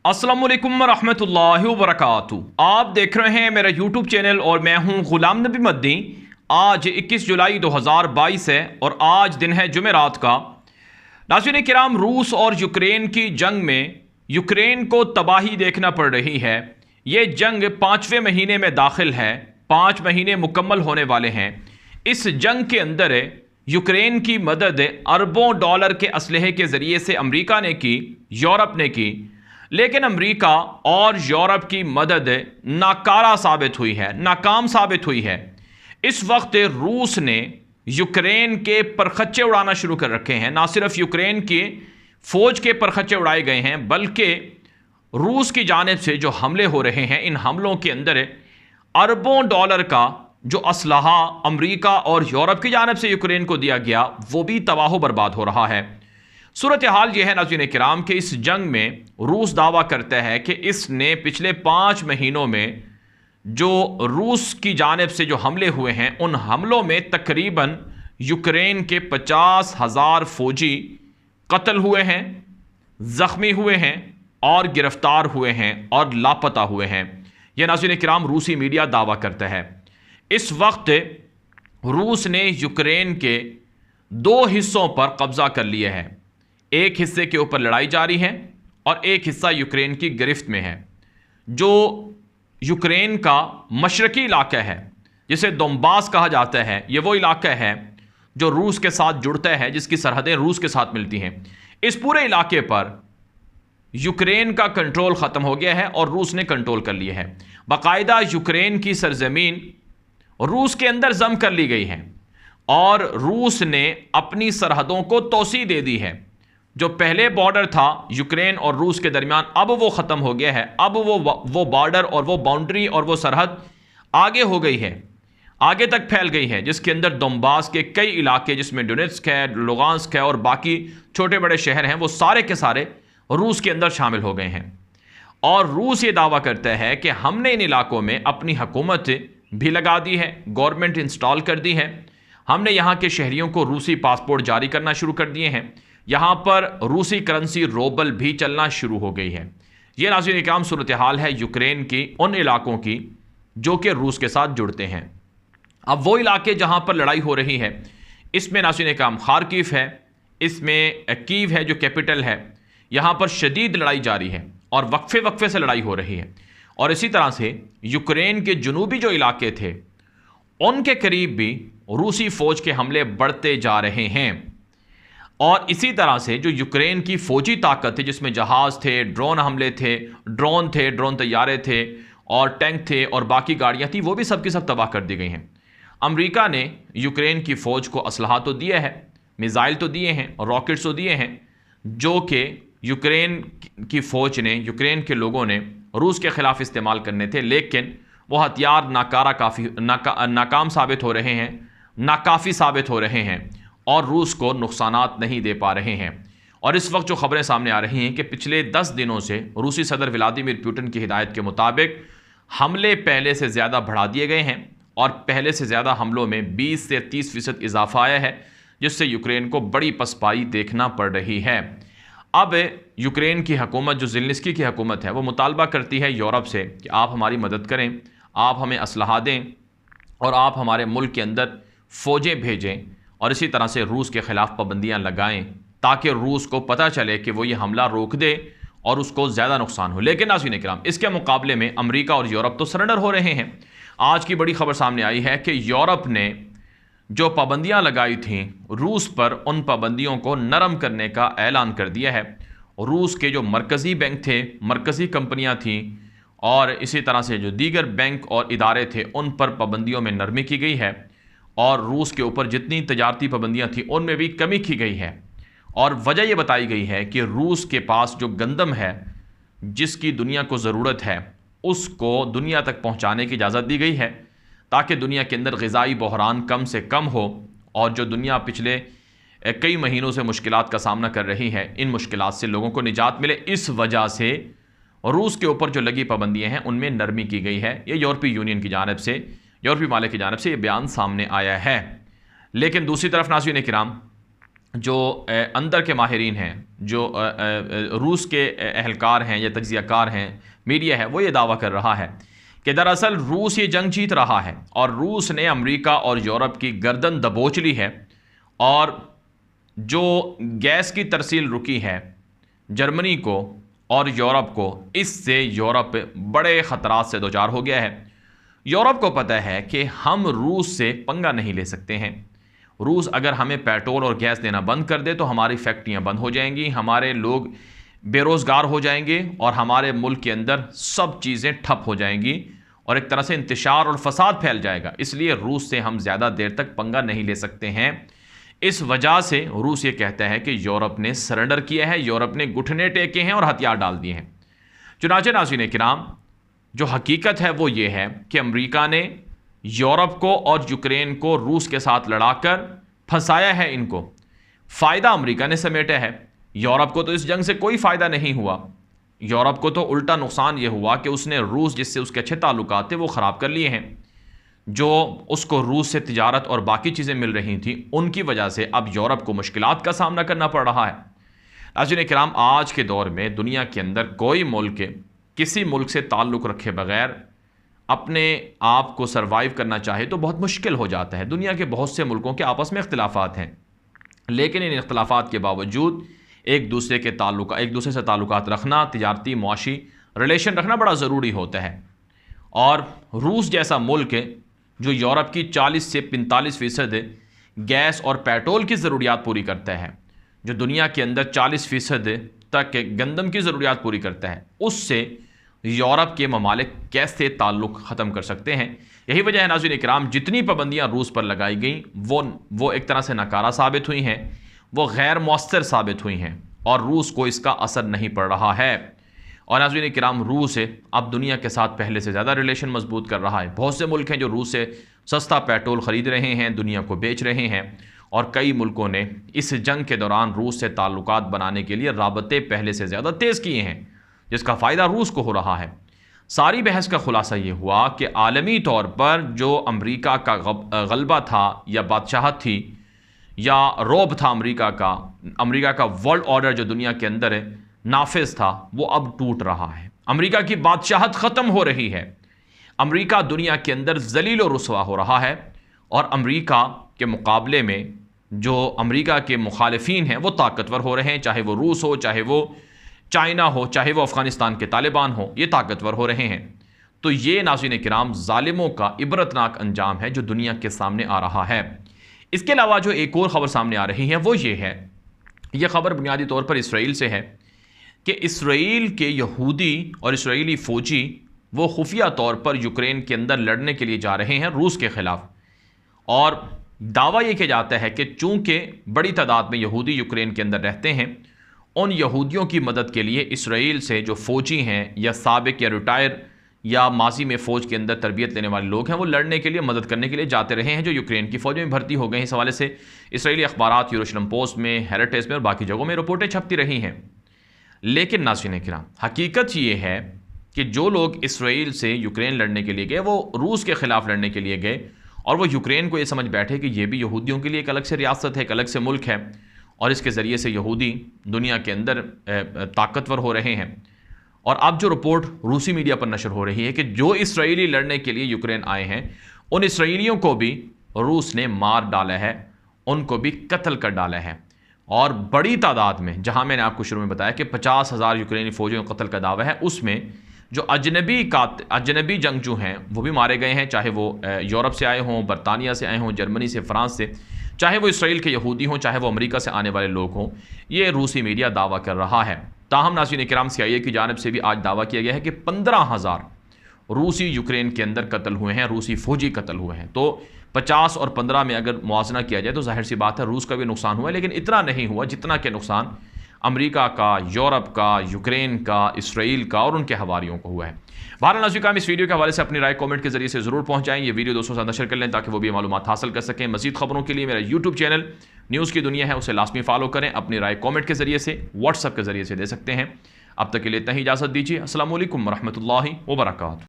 अस्सलामुअलैकुम रहमतुल्लाहि व बरकातुहू। आप देख रहे हैं मेरा यूट्यूब चैनल और मैं हूं गुलाम नबी मद्दी। आज 21 जुलाई 2022 है और आज दिन है जुमेरात का। नाज़रीन किराम, रूस और यूक्रेन की जंग में यूक्रेन को तबाही देखना पड़ रही है। ये जंग 5वें महीने में दाखिल है, 5 महीने मुकम्मल होने वाले हैं। इस जंग के अंदर यूक्रेन की मदद अरबों डॉलर के असलहे के ज़रिए से अमरीका ने की, यूरोप ने की, लेकिन अमेरिका और यूरोप की मदद नाकारा साबित हुई है, नाकाम साबित हुई है। इस वक्त रूस ने यूक्रेन के परखच्चे उड़ाना शुरू कर रखे हैं। ना सिर्फ यूक्रेन की फ़ौज के परखच्चे उड़ाए गए हैं, बल्कि रूस की जानिब से जो हमले हो रहे हैं, इन हमलों के अंदर अरबों डॉलर का जो असलहा अमेरिका और यूरोप की जानिब से यूक्रेन को दिया गया, वो भी तबाह बर्बाद हो रहा है। सूरत हाल यह है नाज़रीन किराम कि इस जंग में रूस दावा करता है कि इसने पिछले 5 महीनों में जो रूस की जानिब से जो हमले हुए हैं, उन हमलों में तकरीबन यूक्रेन के 50,000 फौजी कत्ल हुए हैं, ज़ख्मी हुए हैं और गिरफ्तार हुए हैं और लापता हुए हैं। यह नाज़रीन किराम रूसी मीडिया दावा करता है। इस वक्त रूस ने यूक्रेन के 2 हिस्सों पर कब्जा कर लिया है। एक हिस्से के ऊपर लड़ाई जारी है और एक हिस्सा यूक्रेन की गिरफ्त में है। जो यूक्रेन का मशरकी इलाका है, जिसे दोनबास कहा जाता है, ये वो इलाका है जो रूस के साथ जुड़ता है, जिसकी सरहदें रूस के साथ मिलती हैं। इस पूरे इलाके पर यूक्रेन का कंट्रोल ख़त्म हो गया है और रूस ने कंट्रोल कर लिया है। बाकायदा यूक्रेन की सरजमीन रूस के अंदर जम कर ली गई है और रूस ने अपनी सरहदों को तोसी दे दी है। जो पहले बॉर्डर था यूक्रेन और रूस के दरमियान, अब वो ख़त्म हो गया है। अब वो बॉर्डर और वो बाउंड्री और वो सरहद आगे हो गई है, आगे तक फैल गई है, जिसके अंदर दोनबास के कई इलाके, जिसमें डोनेट्स्क है, लुगांस्क है और बाकी छोटे बड़े शहर हैं, वो सारे के सारे रूस के अंदर शामिल हो गए हैं। और रूस ये दावा करता है कि हमने इन इलाकों में अपनी हुकूमत भी लगा दी है, गवर्नमेंट इंस्टॉल कर दी है। हमने यहाँ के शहरियों को रूसी पासपोर्ट जारी करना शुरू कर दिए हैं। यहाँ पर रूसी करेंसी रूबल भी चलना शुरू हो गई है। ये नाज़रीन किराम सूरत हाल है यूक्रेन की उन इलाकों की जो कि रूस के साथ जुड़ते हैं। अब वो इलाके जहाँ पर लड़ाई हो रही है, इसमें नाज़रीन किराम खार्किव है, इसमें कीव है जो कैपिटल है। यहाँ पर शदीद लड़ाई जारी है और वक्फे वक्फे से लड़ाई हो रही है। और इसी तरह से यूक्रेन के जुनूबी जो इलाके थे, उनके करीब भी रूसी फ़ौज के हमले बढ़ते जा रहे हैं। और इसी तरह से जो यूक्रेन की फ़ौजी ताकत थी, जिसमें जहाज़ थे, ड्रोन हमले थे, ड्रोन तैयारे थे और टैंक थे और बाकी गाड़ियाँ थी, वो भी सब की सब तबाह कर दी गई हैं। अमेरिका ने यूक्रेन की फ़ौज को असलहा तो दिया है, मिज़ाइल तो दिए हैं और रॉकेट्स तो दिए हैं, जो कि यूक्रेन की फ़ौज ने, यूक्रेन के लोगों ने रूस के ख़िलाफ़ इस्तेमाल करने थे, लेकिन वो हथियार नाकाम साबित हो रहे हैं, नाकाफ़ी साबित हो रहे हैं और रूस को नुकसानात नहीं दे पा रहे हैं। और इस वक्त जो खबरें सामने आ रही हैं कि पिछले 10 दिनों से रूसी सदर व्लादिमीर पुतिन की हिदायत के मुताबिक हमले पहले से ज़्यादा बढ़ा दिए गए हैं और पहले से ज़्यादा हमलों में 20 से 30% इजाफा आया है, जिससे यूक्रेन को बड़ी पसपाई देखना पड़ रही है। अब यूक्रेन की हुकूमत, जो ज़ेलेंस्की की हुकूमत है, वो मुतालबा करती है यूरोप से कि आप हमारी मदद करें, आप हमें असलहा दें और आप हमारे मुल्क के अंदर फ़ौजें भेजें और इसी तरह से रूस के ख़िलाफ़ पाबंदियाँ लगाएं, ताकि रूस को पता चले कि वो ये हमला रोक दे और उसको ज़्यादा नुकसान हो। लेकिन नाज़रीन किराम, इसके मुकाबले में अमेरिका और यूरोप तो सरेंडर हो रहे हैं। आज की बड़ी खबर सामने आई है कि यूरोप ने जो पाबंदियाँ लगाई थीं रूस पर, उन पाबंदियों को नरम करने का ऐलान कर दिया है। रूस के जो मरकज़ी बैंक थे, मरकज़ी कंपनियाँ थीं और इसी तरह से जो दीगर बैंक और इदारे थे, उन पर पाबंदियों में नरमी की गई है और रूस के ऊपर जितनी तजारती पाबंदियाँ थीं उनमें भी कमी की गई है। और वजह यह बताई गई है कि रूस के पास जो गंदम है, जिसकी दुनिया को ज़रूरत है, उसको दुनिया तक पहुँचाने की इजाज़त दी गई है, ताकि दुनिया के अंदर ग़िज़ाई बहरान कम से कम हो और जो दुनिया पिछले कई महीनों से मुश्किलात का सामना कर रही है, इन मुश्किलात से लोगों को निजात मिले। इस वजह से रूस के ऊपर जो लगी पाबंदियाँ हैं, उनमें नरमी की गई है। ये यूरोपीय यूनियन की जानिब से, यूरोपीय मालिक की जानिब से ये बयान सामने आया है। लेकिन दूसरी तरफ नाज़रीन किराम, जो अंदर के माहिरीन हैं, जो रूस के अहलकार हैं या तज्ज़ियाकार हैं, मीडिया है, वो ये दावा कर रहा है कि दरअसल रूस ये जंग जीत रहा है और रूस ने अमेरिका और यूरोप की गर्दन दबोच ली है। और जो गैस की तरसील रुकी है जर्मनी को और यूरोप को, इससे यूरोप बड़े ख़तरात से दो चार हो गया है। यूरोप को पता है कि हम रूस से पंगा नहीं ले सकते हैं। रूस अगर हमें पेट्रोल और गैस देना बंद कर दे तो हमारी फैक्ट्रियां बंद हो जाएंगी, हमारे लोग बेरोज़गार हो जाएंगे और हमारे मुल्क के अंदर सब चीज़ें ठप हो जाएंगी और एक तरह से इंतशार और फसाद फैल जाएगा। इसलिए रूस से हम ज़्यादा देर तक पंगा नहीं ले सकते हैं। इस वजह से रूस ये कहता है कि यूरोप ने सरेंडर किया है, यूरोप ने घुटने टेके हैं और हथियार डाल दिए हैं। चुनांचे नाज़रीन किराम, जो हकीकत है वो ये है कि अमेरिका ने यूरोप को और यूक्रेन को रूस के साथ लड़ाकर फंसाया है। इनको फ़ायदा अमेरिका ने समेटा है, यूरोप को तो इस जंग से कोई फ़ायदा नहीं हुआ। यूरोप को तो उल्टा नुकसान ये हुआ कि उसने रूस, जिससे उसके अच्छे ताल्लुकात थे, वो ख़राब कर लिए हैं। जो उसको रूस से तिजारत और बाकी चीज़ें मिल रही थी, उनकी वजह से अब यूरोप को मुश्किलात का सामना करना पड़ रहा है। नाज़रीन किराम, आज के दौर में दुनिया के अंदर कोई मुल्क किसी मुल्क से ताल्लुक़ रखे बगैर अपने आप को सर्वाइव करना चाहे तो बहुत मुश्किल हो जाता है। दुनिया के बहुत से मुल्कों के आपस में इख्तिलाफ़ात हैं, लेकिन इन इख्तिलाफ़ात के बावजूद एक दूसरे से ताल्लुकात रखना, तिजारती मुआशी रिलेशन रखना बड़ा ज़रूरी होता है। और रूस जैसा मुल्क जो यूरोप की 40 से 45% गैस और पेट्रोल की ज़रूरियात पूरी करता है, जो दुनिया के अंदर 40% तक गंदम की ज़रूरियात पूरी करता है, उससे यूरोप के ममालिक कैसे ताल्लुक़ ख़त्म कर सकते हैं। यही वजह है नाज़रीन इकराम, जितनी पाबंदियाँ रूस पर लगाई गई वो एक तरह से नाकारा साबित हुई हैं, वो गैर मौसर साबित हुई हैं और रूस को इसका असर नहीं पड़ रहा है। और नाज़रीन इकराम, रूस अब दुनिया के साथ पहले से ज़्यादा रिलेशन मजबूत कर रहा है। बहुत से मुल्क हैं जो रूस से सस्ता पेट्रोल ख़रीद रहे हैं, दुनिया को बेच रहे हैं, और कई मुल्कों ने इस जंग के दौरान रूस से ताल्लुकात बनाने के लिए राबते पहले से ज़्यादा तेज़ किए हैं, जिसका फ़ायदा रूस को हो रहा है। सारी बहस का खुलासा ये हुआ कि आलमी तौर पर जो अमेरिका का गलबा था या बादशाहत थी या रोब था अमेरिका का वर्ल्ड ऑर्डर जो दुनिया के अंदर नाफिज था, वो अब टूट रहा है। अमेरिका की बादशाहत ख़त्म हो रही है। अमेरिका दुनिया के अंदर जलील और रुसवा हो रहा है और अमेरिका के मुकाबले में जो अमेरिका के मुखालिफिन हैं वो ताकतवर हो रहे हैं, चाहे वो रूस हो, चाहे वो चाइना हो, चाहे वो अफ़गानिस्तान के तालिबान हो, ये ताकतवर हो रहे हैं। तो ये नाज़रीन किराम ज़ालिमों का इबरतनाक अंजाम है जो दुनिया के सामने आ रहा है। इसके अलावा जो एक और ख़बर सामने आ रही है वो ये है, यह ख़बर बुनियादी तौर पर इसराइल से है कि इसराइल के यहूदी और इसराइली फ़ौजी वो खुफिया तौर पर यूक्रेन के अंदर लड़ने के लिए जा रहे हैं रूस के ख़िलाफ़। और दावा ये किया जाता है कि चूँकि बड़ी तादाद में यहूदी यूक्रेन के अंदर रहते हैं, उन यहूदियों की मदद के लिए इसराइल से जो फ़ौजी हैं या साबिक या रिटायर या माजी में फ़ौज के अंदर तरबियत लेने वाले लोग हैं, वो लड़ने के लिए, मदद करने के लिए जाते रहे हैं, जो यूक्रेन की फ़ौज में भर्ती हो गए हैं। इस हवाले से इसराइली अखबारात, यरूशलेम पोस्ट में, हेरिटेज में और बाकी जगहों में रिपोर्टें छपती रही हैं। लेकिन नाज़रीन किराम, हकीकत ये है कि जो लोग इसराइल से यूक्रेन लड़ने के लिए गए, वो रूस के ख़िलाफ़ लड़ने के लिए गए और वो यूक्रेन को ये समझ बैठे कि ये भी यहूदियों के लिए एक अलग से रियासत है, एक अलग से मुल्क है और इसके ज़रिए से यहूदी दुनिया के अंदर ताकतवर हो रहे हैं। और अब जो रिपोर्ट रूसी मीडिया पर नशर हो रही है कि जो इसराइली लड़ने के लिए यूक्रेन आए हैं, उन इसराइलियों को भी रूस ने मार डाला है, उनको भी कत्ल कर डाला है। और बड़ी तादाद में, जहां मैंने आपको शुरू में बताया कि 50,000 यूक्रेनी फ़ौजियों को कत्ल का दावा है, उसमें जो अजनबी जंगजू हैं वो भी मारे गए हैं, चाहे वो यूरोप से आए हों, बरतानिया से आए हों, जर्मनी से, फ्रांस से, चाहे वो इसराइल के यहूदी हों, चाहे वो अमेरिका से आने वाले लोग हों। ये रूसी मीडिया दावा कर रहा है। ताहम नाज़रीन किराम, CIA की जानिब से भी आज दावा किया गया है कि 15,000 रूसी यूक्रेन के अंदर कत्ल हुए हैं, रूसी फ़ौजी कत्ल हुए हैं। तो 50 और 15 में अगर मुआवजा किया जाए तो जाहिर सी बात है रूस का भी नुकसान हुआ है, लेकिन इतना नहीं हुआ जितना के नुकसान अमेरिका का, यूरोप का, यूक्रेन का, इसराइल का और उनके हवारियों को हुआ है। बहरहाल नाज़रीन किराम, इस वीडियो के हवाले से अपनी राय कमेंट के जरिए से ज़रूर पहुँचाएं। ये वीडियो दोस्तों के साथ नशर कर लें ताकि वो भी मालूमात हासिल कर सकें। मज़ीद खबरों के लिए मेरा यूट्यूब चैनल न्यूज़ की दुनिया है, उसे लाजमी फॉलो करें। अपनी राय कमेंट के जरिए से, व्हाट्सएप के जरिए से दे सकते हैं। अब तक के लिए इतना ही इजाज़त दीजिए। अस्सलामु अलैकुम वरहमतुल्लाहि वबरकातुहू।